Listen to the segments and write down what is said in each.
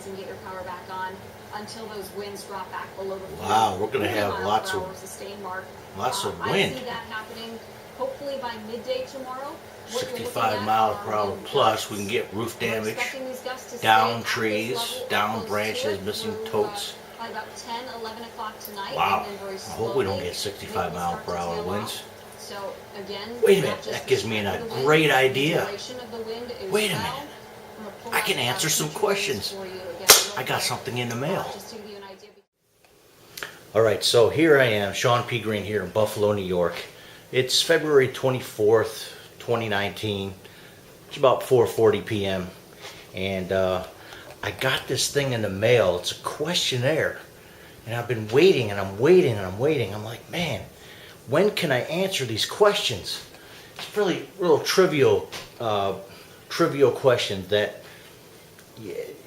and get your power back on until those winds drop back below the 40 wow, we're going to have lots of sustained mark. wind. I see that happening hopefully by midday tomorrow. 65 miles per hour plus. We can get roof damage, down trees, down branches, missing totes. By about 10, 11 o'clock tonight. Wow. And then very I hope we don't get 65 mile per hour winds. So again, wait a minute, that gives me a great idea. Wait a minute. I can answer some questions. I got something in the mail. Alright, so here I am, Shawn P. Greene here in Buffalo, New York. It's February 24th, 2019. It's about 4:40 p.m. And I got this thing in the mail. It's a questionnaire. And I've been waiting and I'm waiting and I'm waiting. I'm like, man, when can I answer these questions? It's really real trivial questions that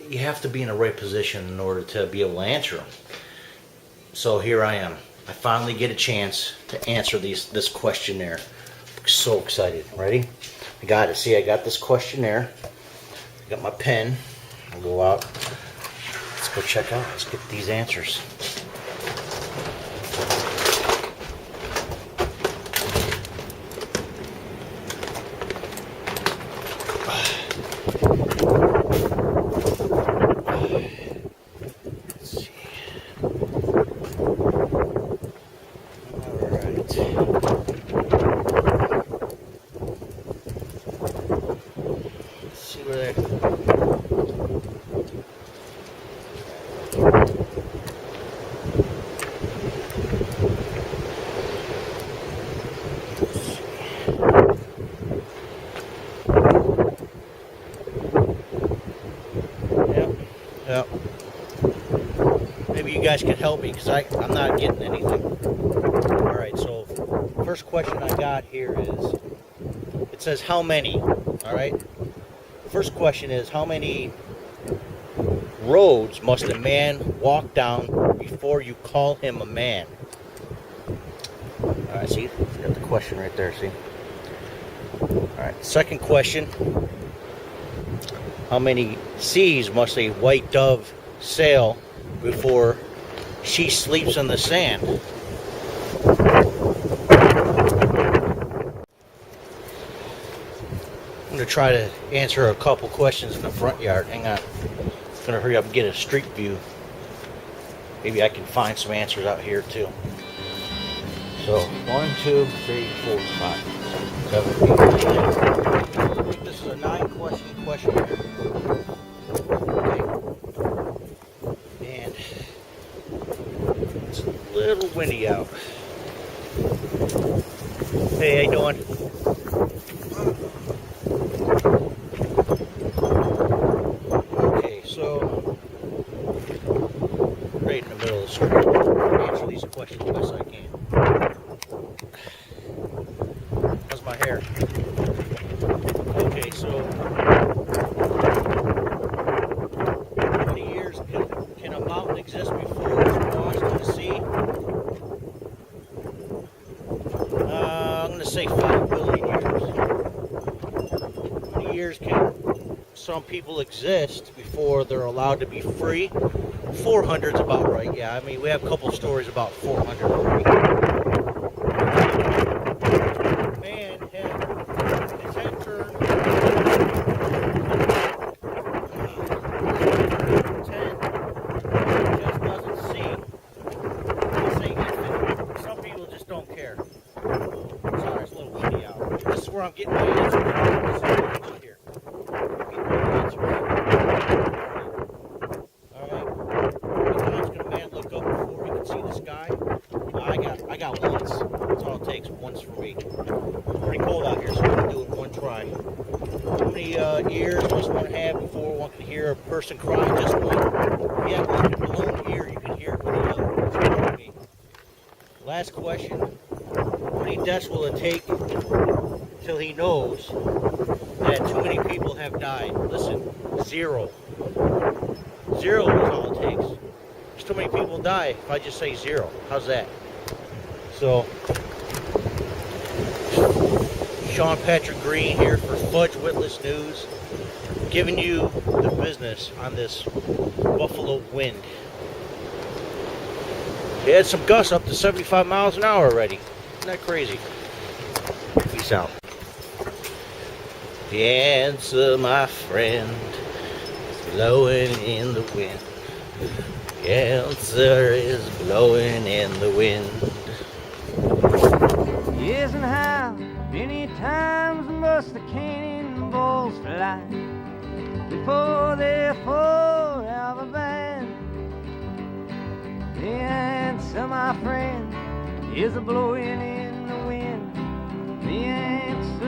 you have to be in the right position in order to be able to answer them. So here I am. I finally get a chance to answer this questionnaire. I'm so excited. Ready? I got it. See, I got this questionnaire. I got my pen. I'll go out. Let's go check out. Let's get these answers. Yep. Maybe you guys can help me because I'm not getting anything. Alright, so first question I got here is, it says how many, alright? First question is, how many roads must a man walk down before you call him a man? Alright, see, got the question right there, see? Alright, second question. How many seas must a white dove sail before she sleeps in the sand? I'm going to try to answer a couple questions in the front yard. Hang on. I'm going to hurry up and get a street view. Maybe I can find some answers out here too. So, 1, 2, 3, 4, 5, 6, 7, 8, 9. I think this is a 9-question questionnaire. Okay. And it's a little windy out. Hey, how you doing? Okay, so right in the middle of the street. Answer these questions the best I can. How's my hair? Okay, so how many years can a mountain exist before it's washed in the sea? I'm going to say 5 billion years. How many years can some people exist before they're allowed to be free? 400's about right, yeah. I mean, we have a couple stories about 400 already. Man had his head turned 10, just doesn't see. I say infant. Some people just don't care. Sorry, it's a little windy out. This is where I'm getting my answer here. I got once. That's all it takes. Once for me. It's pretty cold out here, so I'm gonna do it one try. How many ears must one have before one can hear a person cry? Just one. Yeah, one can blow an ear. You can hear it pretty loud. Me. Last question. How many deaths will it take till he knows that too many people have died? Listen, 0. 0 is all it takes. There's too many people die if I just say 0. How's that? So, Shawn Patrick Greene here for Fudge Witless News. giving you the business on this Buffalo wind. It had some gusts up to 75 miles an hour already. Isn't that crazy? Peace out. The answer, my friend, is blowing in the wind. The answer is blowing in the wind. Yes, and how many times must the cannonballs fly before they're forever banned? The answer, my friend, is a blowing in the wind. The answer